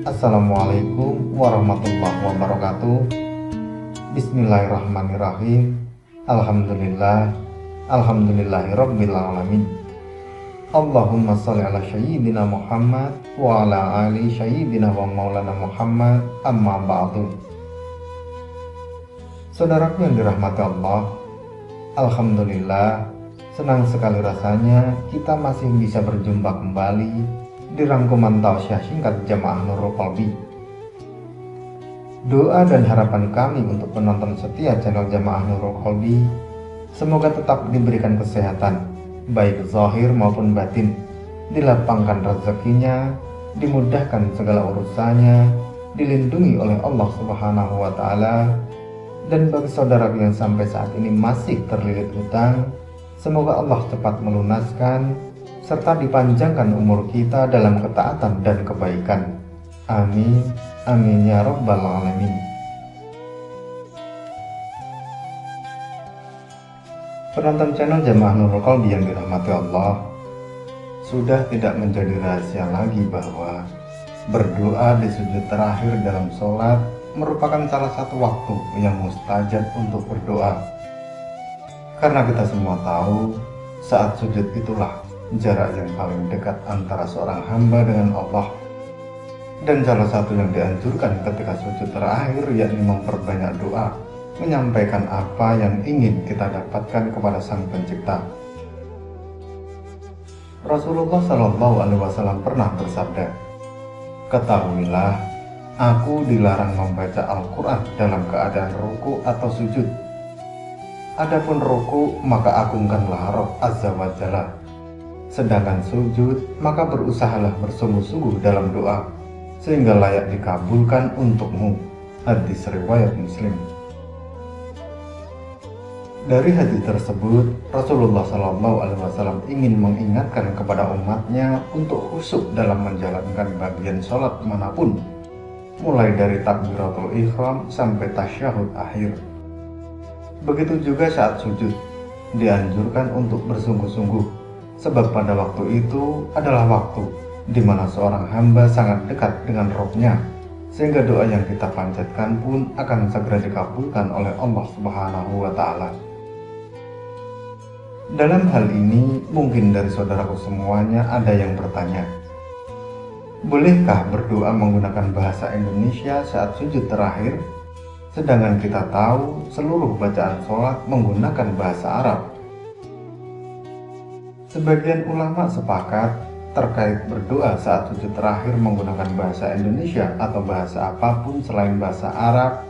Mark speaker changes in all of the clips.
Speaker 1: Assalamualaikum warahmatullahi wabarakatuh. Bismillahirrahmanirrahim. Alhamdulillahirabbil alamin. Allahumma shalli ala sayyidina Muhammad wa ala ali sayyidina wa maulana Muhammad, amma ba'du. Saudaraku yang dirahmati Allah, alhamdulillah, senang sekali rasanya kita masih bisa berjumpa kembali di rangkuman tausiah singkat Jamaah Nurul Qalbi. Doa dan harapan kami untuk penonton setia channel Jamaah Nurul Qalbi, semoga tetap diberikan kesehatan, baik zahir maupun batin, dilapangkan rezekinya, dimudahkan segala urusannya, dilindungi oleh Allah Subhanahu wa Ta'ala. Dan bagi saudara yang sampai saat ini masih terlilit hutang, semoga Allah cepat melunaskan serta dipanjangkan umur kita dalam ketaatan dan kebaikan. Amin, amin ya rabbal alamin. Penonton channel Jamaah Nurul Qalbi yang dirahmati Allah, sudah tidak menjadi rahasia lagi bahwa berdoa di sujud terakhir dalam sholat merupakan salah satu waktu yang mustajab untuk berdoa. Karena kita semua tahu, saat sujud itulah jarak yang paling dekat antara seorang hamba dengan Allah. Dan salah satu yang dianjurkan ketika sujud terakhir yakni memperbanyak doa, menyampaikan apa yang ingin kita dapatkan kepada Sang Pencipta. Rasulullah Shallallahu Alaihi Wasallam pernah bersabda, "Ketahuilah, aku dilarang membaca Al-Quran dalam keadaan ruku atau sujud. Adapun ruku, maka agungkanlah Rabb Azza wa Jalla. Sedangkan sujud, maka berusahalah bersungguh-sungguh dalam doa, sehingga layak dikabulkan untukmu." Hadis riwayat Muslim. Dari hadis tersebut, Rasulullah SAW ingin mengingatkan kepada umatnya untuk khusyuk dalam menjalankan bagian sholat manapun, mulai dari takbiratul ihram sampai tasyahud akhir. Begitu juga saat sujud, dianjurkan untuk bersungguh-sungguh, sebab pada waktu itu adalah waktu di mana seorang hamba sangat dekat dengan Rabb-Nya, sehingga doa yang kita panjatkan pun akan segera dikabulkan oleh Allah Subhanahu wa Ta'ala. Dalam hal ini, mungkin dari saudaraku semuanya ada yang bertanya, bolehkah berdoa menggunakan bahasa Indonesia saat sujud terakhir? Sedangkan kita tahu seluruh bacaan sholat menggunakan bahasa Arab. Sebagian ulama sepakat terkait berdoa saat sujud terakhir menggunakan bahasa Indonesia atau bahasa apapun selain bahasa Arab.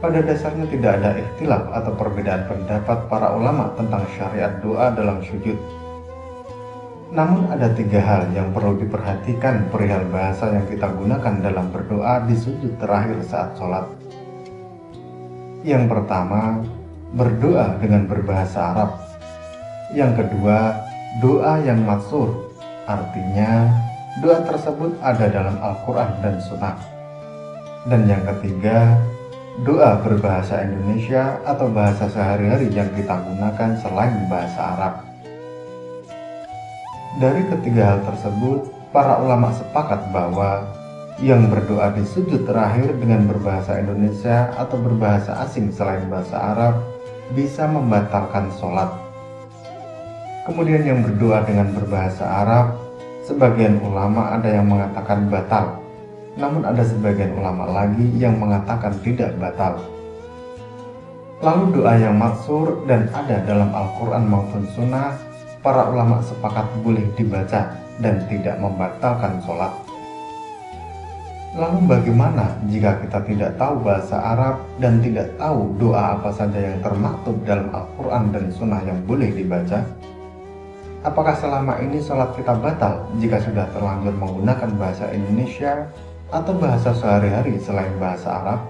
Speaker 1: Pada dasarnya tidak ada ikhtilaf atau perbedaan pendapat para ulama tentang syariat doa dalam sujud. Namun ada 3 hal yang perlu diperhatikan perihal bahasa yang kita gunakan dalam berdoa di sujud terakhir saat sholat. Yang pertama, berdoa dengan berbahasa Arab. Yang kedua, doa yang matsur, artinya doa tersebut ada dalam Al-Quran dan Sunnah. Dan yang ketiga, doa berbahasa Indonesia atau bahasa sehari-hari yang kita gunakan selain bahasa Arab. Dari ketiga hal tersebut, para ulama sepakat bahwa yang berdoa di sujud terakhir dengan berbahasa Indonesia atau berbahasa asing selain bahasa Arab bisa membatalkan sholat. Kemudian yang berdoa dengan berbahasa Arab, sebagian ulama ada yang mengatakan batal, namun ada sebagian ulama lagi yang mengatakan tidak batal. Lalu doa yang maksur dan ada dalam Al-Quran maupun Sunnah, para ulama sepakat boleh dibaca dan tidak membatalkan sholat. Lalu bagaimana jika kita tidak tahu bahasa Arab dan tidak tahu doa apa saja yang termaktub dalam Al-Quran dan Sunnah yang boleh dibaca? Apakah selama ini sholat kita batal jika sudah terlanjur menggunakan bahasa Indonesia atau bahasa sehari-hari selain bahasa Arab?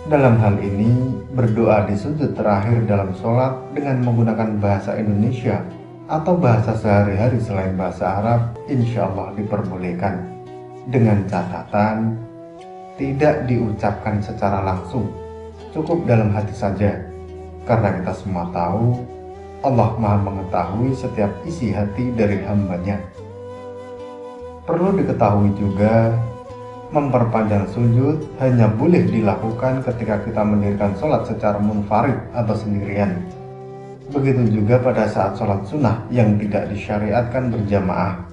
Speaker 1: Dalam hal ini, berdoa di sujud terakhir dalam sholat dengan menggunakan bahasa Indonesia atau bahasa sehari-hari selain bahasa Arab insya Allah diperbolehkan, dengan catatan tidak diucapkan secara langsung, cukup dalam hati saja, karena kita semua tahu Allah Maha mengetahui setiap isi hati dari hambanya. Perlu diketahui juga, memperpanjang sujud hanya boleh dilakukan ketika kita mendirikan sholat secara munfarid atau sendirian. Begitu juga pada saat sholat sunnah yang tidak disyariatkan berjamaah.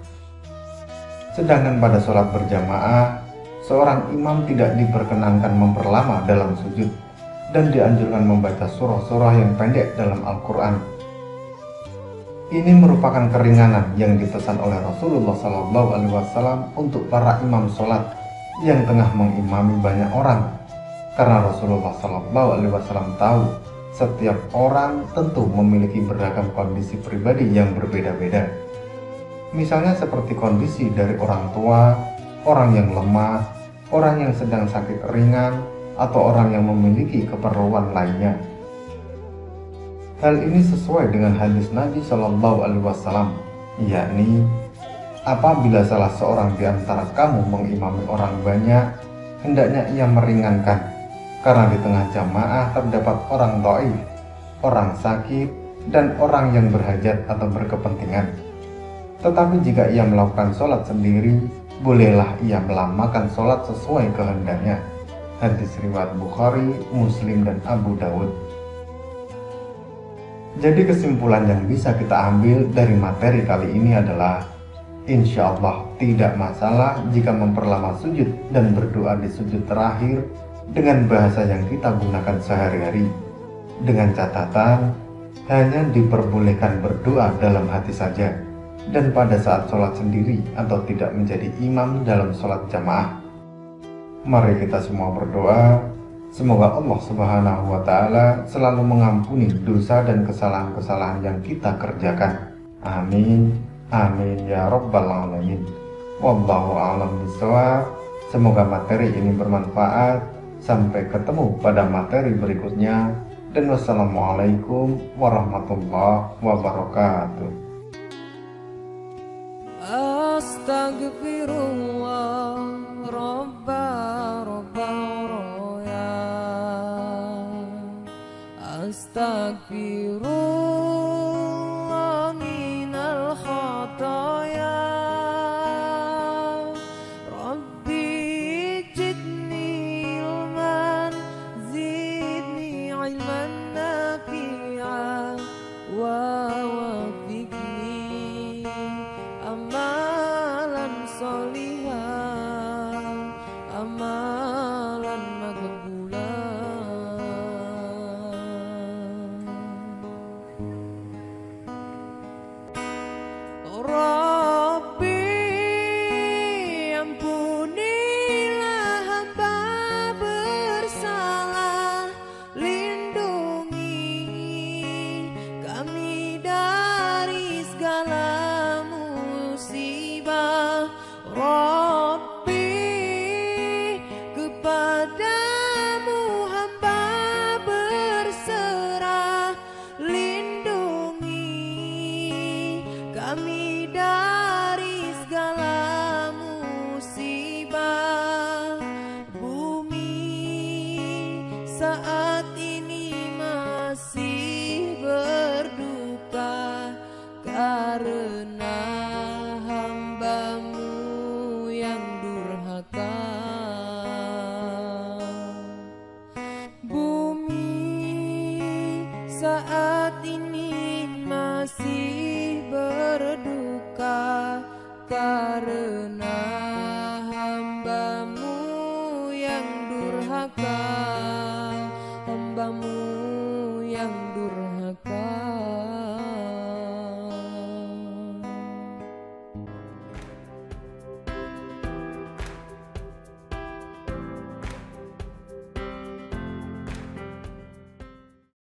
Speaker 1: Sedangkan pada sholat berjamaah, seorang imam tidak diperkenankan memperlama dalam sujud dan dianjurkan membaca surah-surah yang pendek dalam Al-Quran. Ini merupakan keringanan yang dipesan oleh Rasulullah SAW untuk para imam sholat yang tengah mengimami banyak orang, karena Rasulullah SAW tahu setiap orang tentu memiliki beragam kondisi pribadi yang berbeda-beda. Misalnya seperti kondisi dari orang tua, orang yang lemah, orang yang sedang sakit ringan, atau orang yang memiliki keperluan lainnya. Hal ini sesuai dengan hadis Nabi SAW, yakni apabila salah seorang di antara kamu mengimami orang banyak, hendaknya ia meringankan, karena di tengah jamaah terdapat orang dhaif, orang sakit, dan orang yang berhajat atau berkepentingan. Tetapi jika ia melakukan sholat sendiri, bolehlah ia melamakan sholat sesuai kehendaknya. Hadis riwayat Bukhari, Muslim, dan Abu Dawud. Jadi kesimpulan yang bisa kita ambil dari materi kali ini adalah, insya Allah tidak masalah jika memperlama sujud dan berdoa di sujud terakhir dengan bahasa yang kita gunakan sehari-hari. Dengan catatan, hanya diperbolehkan berdoa dalam hati saja dan pada saat sholat sendiri atau tidak menjadi imam dalam sholat jamaah. Mari kita semua berdoa, semoga Allah Subhanahu wa Ta'ala selalu mengampuni dosa dan kesalahan-kesalahan yang kita kerjakan. Amin. Amin ya Rabbal Alamin. Wallahu a'lam bishawab. Semoga materi ini bermanfaat. Sampai ketemu pada materi berikutnya. Dan wassalamualaikum warahmatullahi wabarakatuh.
Speaker 2: Astagfirullah Rabba roya. Astagfirullah minal khataya. Rabbi zidni ilman, zidni ilman nafi'a, wa wafiqni amalan solihan, amalan makbulan. Rabbi ampunilah hamba bersalah, lindungi kami dari segala musibah. Rabbi kepadamu hamba berserah, lindungi kami dari segala musibah. Bumi saat ini masih berduka karena hambamu yang durhaka. Bumi saat ini